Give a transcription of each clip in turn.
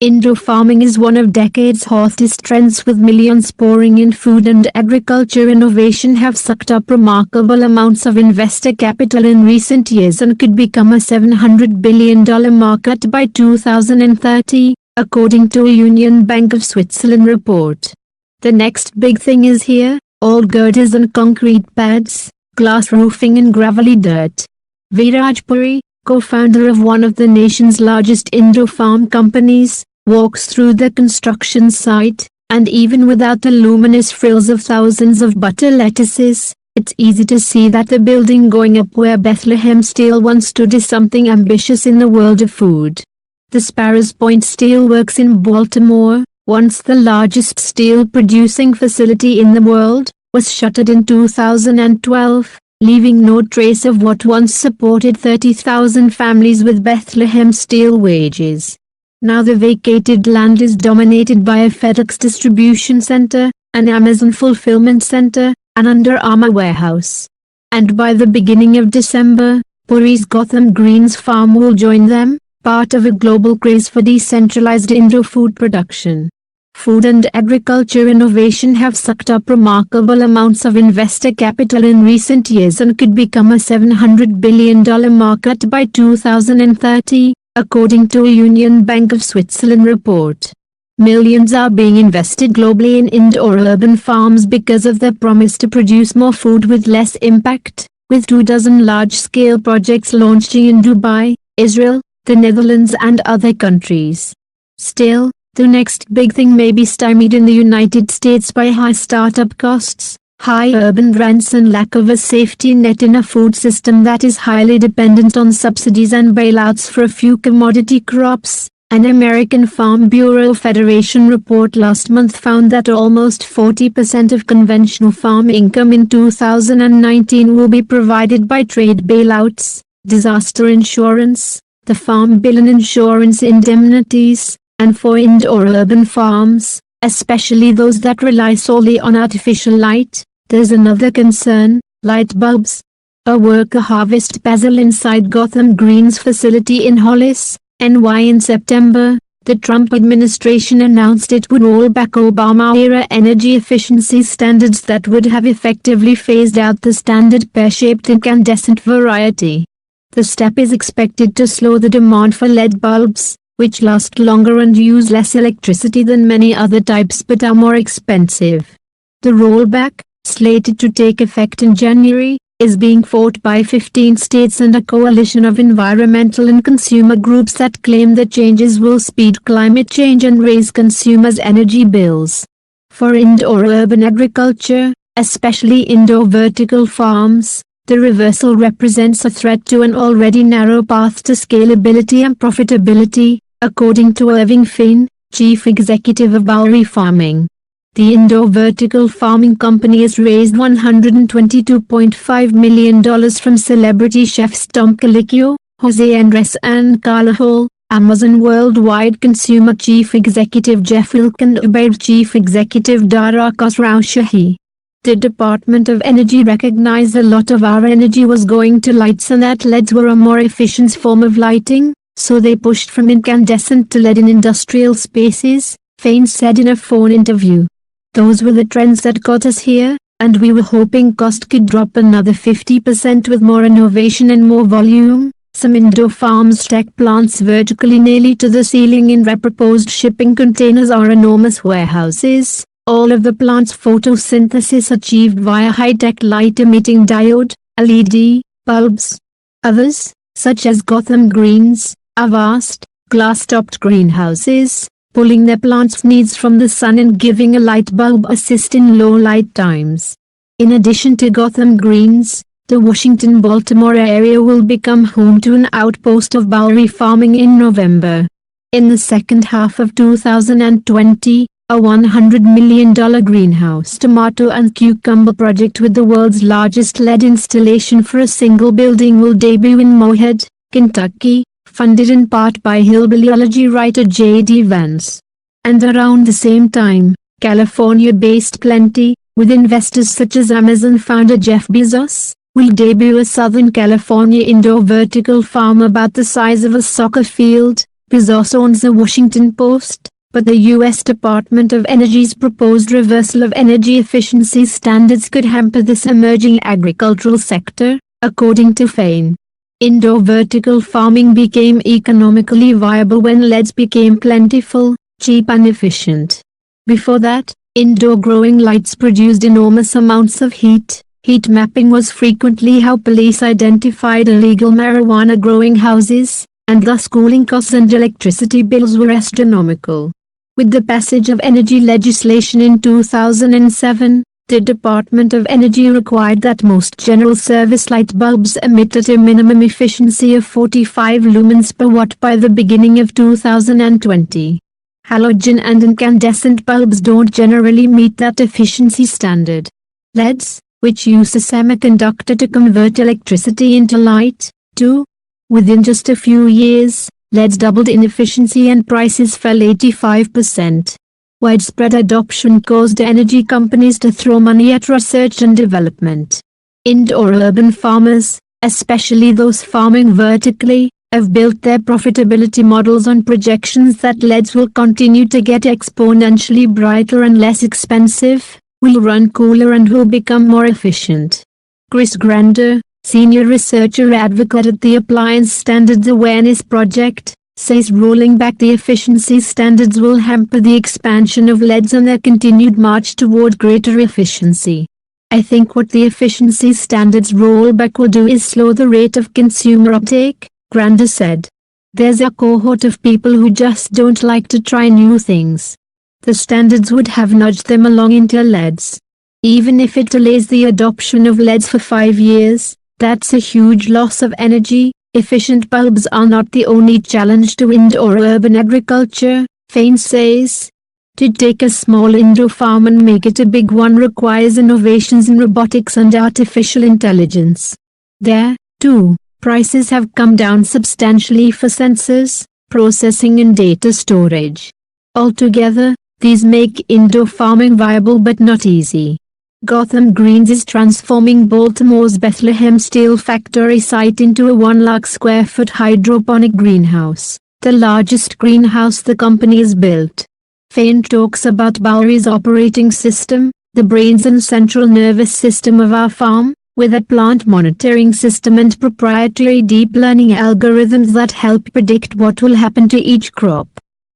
Indoor farming is one of decades' hottest trends, with millions pouring in. Food and agriculture innovation have sucked up remarkable amounts of investor capital in recent years and could become a $700 billion market by 2030, according to a Union Bank of Switzerland report. The next big thing is here: all girders and concrete pads, glass roofing and gravelly dirt. Viraj Puri, co-founder of one of the nation's largest indoor farm companies, walks through the construction site, and even without the luminous frills of thousands of butter lettuces, it's easy to see that the building going up where Bethlehem Steel once stood is something ambitious in the world of food. The Sparrows Point Steelworks in Baltimore, once the largest steel producing facility in the world, was shuttered in 2012, leaving no trace of what once supported 30,000 families with Bethlehem Steel wages. Now the vacated land is dominated by a FedEx distribution center, an Amazon fulfillment center, an Under Armour warehouse. And by the beginning of December, Puri's Gotham Greens farm will join them, part of a global craze for decentralized indoor food production. Food and agriculture innovation have sucked up remarkable amounts of investor capital in recent years and could become a $700 billion market by 2030, according to a Union Bank of Switzerland report. Millions are being invested globally in indoor urban farms because of their promise to produce more food with less impact, with 24 large-scale projects launching in Dubai, Israel, the Netherlands and other countries. Still, the next big thing may be stymied in the United States by high startup costs, high urban rents and lack of a safety net in a food system that is highly dependent on subsidies and bailouts for a few commodity crops. An American Farm Bureau Federation report last month found that almost 40% of conventional farm income in 2019 will be provided by trade bailouts, disaster insurance, the Farm Bill and insurance indemnities, and for indoor urban farms, especially those that rely solely on artificial light, there's another concern: light bulbs. A worker harvested basil inside Gotham Greens facility in Hollis, NY in September. The Trump administration announced it would roll back Obama-era energy efficiency standards that would have effectively phased out the standard pear-shaped incandescent variety. The step is expected to slow the demand for LED bulbs, which last longer and use less electricity than many other types but are more expensive. The rollback, slated to take effect in January, is being fought by 15 states and a coalition of environmental and consumer groups that claim the changes will speed climate change and raise consumers' energy bills. For indoor urban agriculture, especially indoor vertical farms, the reversal represents a threat to an already narrow path to scalability and profitability, according to Irving Finn, chief executive of Bowery Farming. The indoor vertical farming company has raised $122.5 million from celebrity chefs Tom Colicchio, Jose Andres and Carla Hall, Amazon Worldwide Consumer Chief Executive Jeff Wilk and Uber Chief Executive Dara Khosrowshahi. The Department of Energy recognized a lot of our energy was going to lights and that LEDs were a more efficient form of lighting, so they pushed from incandescent to LED in industrial spaces, Finn said in a phone interview. Those were the trends that got us here, and we were hoping cost could drop another 50% with more innovation and more volume. Some indoor farms stack plants vertically nearly to the ceiling in proposed shipping containers or enormous warehouses. All of the plant's photosynthesis achieved via high-tech light-emitting diode, LED, bulbs. Others, such as Gotham Greens, are vast, glass-topped greenhouses, pulling their plants' needs from the sun and giving a light bulb assist in low light times. In addition to Gotham Greens, the Washington-Baltimore area will become home to an outpost of Bowery Farming in November. In the second half of 2020, a $100 million greenhouse tomato and cucumber project with the world's largest LED installation for a single building will debut in Morehead, Kentucky, funded in part by hillbillyology writer J.D. Vance. And around the same time, California-based Plenty, with investors such as Amazon founder Jeff Bezos, will debut a Southern California indoor vertical farm about the size of a soccer field, Bezos owns the Washington Post, but the U.S. Department of Energy's proposed reversal of energy efficiency standards could hamper this emerging agricultural sector, according to Fain. Indoor vertical farming became economically viable when LEDs became plentiful, cheap and efficient. Before that, indoor growing lights produced enormous amounts of heat. Heat mapping was frequently how police identified illegal marijuana growing houses, and thus cooling costs and electricity bills were astronomical. With the passage of energy legislation in 2007, the Department of Energy required that most general service light bulbs emit at a minimum efficiency of 45 lumens per watt by the beginning of 2020. Halogen and incandescent bulbs don't generally meet that efficiency standard. LEDs, which use a semiconductor to convert electricity into light, do. Within just a few years, LEDs doubled in efficiency and prices fell 85%. Widespread adoption caused energy companies to throw money at research and development. Indoor urban farmers, especially those farming vertically, have built their profitability models on projections that LEDs will continue to get exponentially brighter and less expensive, will run cooler and will become more efficient. Chris Grander, senior researcher advocate at the Appliance Standards Awareness Project, says rolling back the efficiency standards will hamper the expansion of LEDs and their continued march toward greater efficiency. I think what the efficiency standards rollback will do is slow the rate of consumer uptake, Grander said. There's a cohort of people who just don't like to try new things. The standards would have nudged them along into LEDs. Even if it delays the adoption of LEDs for 5 years, that's a huge loss of energy. Efficient bulbs are not the only challenge to indoor urban agriculture, Fain says. To take a small indoor farm and make it a big one requires innovations in robotics and artificial intelligence. There, too, prices have come down substantially for sensors, processing and data storage. Altogether, these make indoor farming viable but not easy. Gotham Greens is transforming Baltimore's Bethlehem Steel Factory site into a 1 lakh square foot hydroponic greenhouse, the largest greenhouse the company has built. Fain talks about Bowery's operating system, the brains and central nervous system of our farm, with a plant monitoring system and proprietary deep learning algorithms that help predict what will happen to each crop.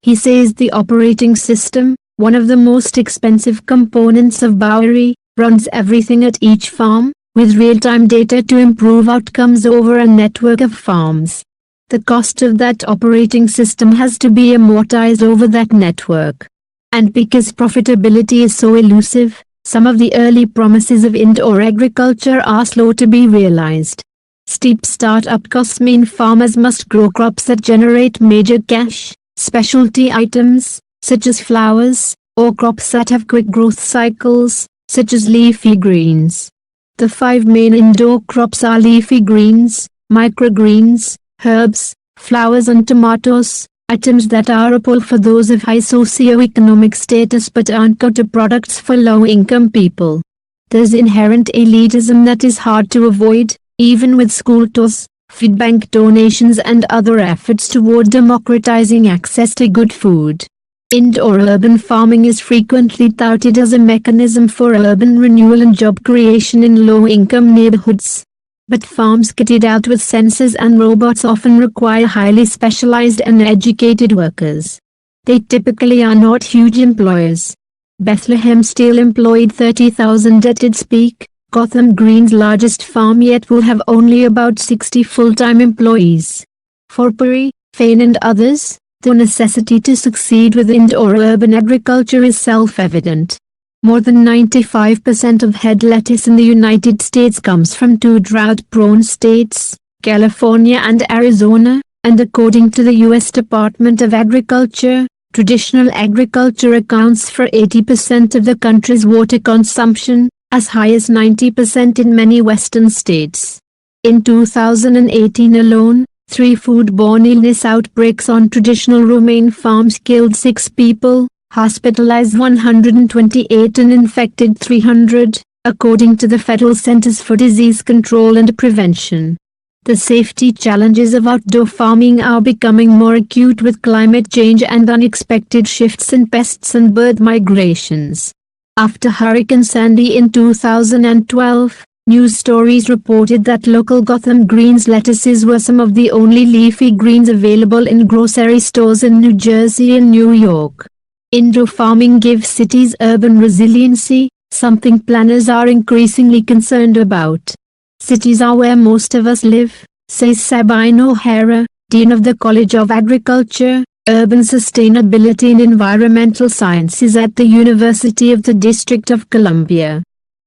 He says the operating system, one of the most expensive components of Bowery, runs everything at each farm, with real-time data to improve outcomes over a network of farms. The cost of that operating system has to be amortized over that network. And because profitability is so elusive, some of the early promises of indoor agriculture are slow to be realized. Steep startup costs mean farmers must grow crops that generate major cash, specialty items, such as flowers, or crops that have quick growth cycles, such as leafy greens. The 5 main indoor crops are leafy greens, microgreens, herbs, flowers and tomatoes, items that are a pull for those of high socioeconomic status but aren't go-to products for low-income people. There's inherent elitism that is hard to avoid, even with school tours, food bank donations and other efforts toward democratizing access to good food. Indoor urban farming is frequently touted as a mechanism for urban renewal and job creation in low-income neighborhoods. But farms kitted out with sensors and robots often require highly specialized and educated workers. They typically are not huge employers. Bethlehem Steel employed 30,000 at its peak. Gotham Green's largest farm yet will have only about 60 full-time employees. For Perry, Fain and others, the necessity to succeed with indoor urban agriculture is self-evident. More than 95% of head lettuce in the United States comes from 2 drought-prone states, California and Arizona, and according to the U.S. Department of Agriculture, traditional agriculture accounts for 80% of the country's water consumption, as high as 90% in many western states. In 2018 alone, 3 foodborne illness outbreaks on traditional romaine farms killed 6 people, hospitalized 128 and infected 300, according to the Federal Centers for Disease Control and Prevention. The safety challenges of outdoor farming are becoming more acute with climate change and unexpected shifts in pests and bird migrations. After Hurricane Sandy in 2012, news stories reported that local Gotham Greens lettuces were some of the only leafy greens available in grocery stores in New Jersey and New York. Indoor farming gives cities urban resiliency, something planners are increasingly concerned about. Cities are where most of us live, says Sabine O'Hara, Dean of the College of Agriculture, Urban Sustainability and Environmental Sciences at the University of the District of Columbia.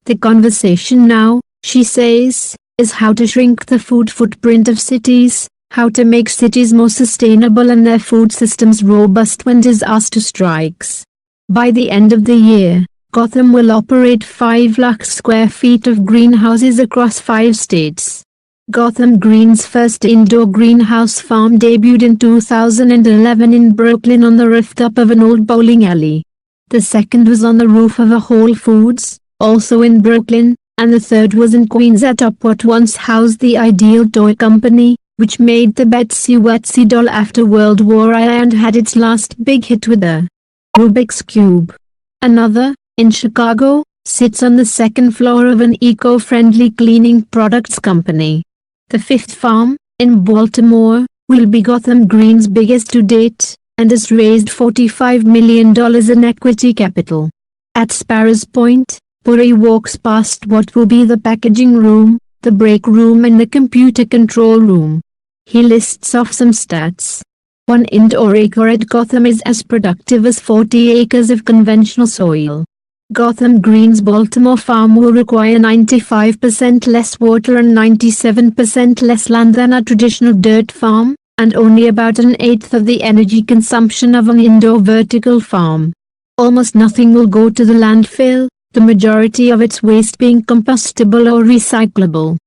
The conversation now, she says, is how to shrink the food footprint of cities, how to make cities more sustainable and their food systems robust when disaster strikes. By the end of the year, Gotham will operate 5 lakh square feet of greenhouses across 5 states. Gotham Greens' first indoor greenhouse farm debuted in 2011 in Brooklyn on the rooftop of an old bowling alley. The second was on the roof of a Whole Foods, also in Brooklyn, and the third was in Queens atop what once housed the Ideal Toy Company, which made the Betsy Wetsy doll after World War I and had its last big hit with the Rubik's Cube. Another, in Chicago, sits on the second floor of an eco-friendly cleaning products company. The fifth farm, in Baltimore, will be Gotham Greens' biggest to date, and has raised $45 million in equity capital. At Sparrows Point, Puri walks past what will be the packaging room, the break room and the computer control room. He lists off some stats. 1 indoor acre at Gotham is as productive as 40 acres of conventional soil. Gotham Greens' Baltimore farm will require 95% less water and 97% less land than a traditional dirt farm, and only about 1/8 of the energy consumption of an indoor vertical farm. Almost nothing will go to the landfill, the majority of its waste being compostable or recyclable.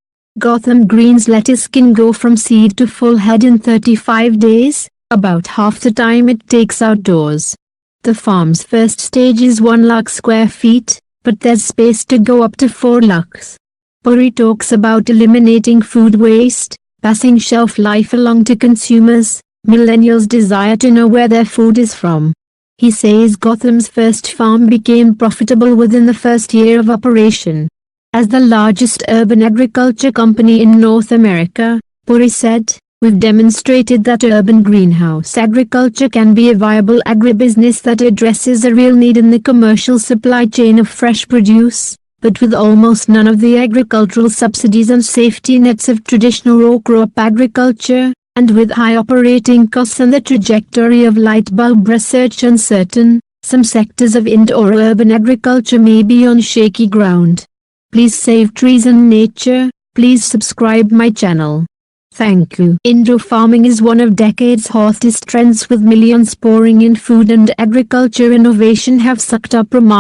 Gotham Greens lettuce can go from seed to full head in 35 days, about half the time it takes outdoors. The farm's first stage is 1 lakh square feet, but there's space to go up to 4 lakhs. Puri talks about eliminating food waste, passing shelf life along to consumers, millennials' desire to know where their food is from. He says Gotham's first farm became profitable within the first year of operation. As the largest urban agriculture company in North America, Puri said, "We've demonstrated that urban greenhouse agriculture can be a viable agribusiness that addresses a real need in the commercial supply chain of fresh produce, but with almost none of the agricultural subsidies and safety nets of traditional row crop agriculture, and with high operating costs and the trajectory of light bulb research uncertain, some sectors of indoor urban agriculture may be on shaky ground. Please save trees and nature, please subscribe my channel. Thank you." Indoor farming is one of decades' hottest trends with millions pouring in. Food and agriculture innovation have sucked up remarkable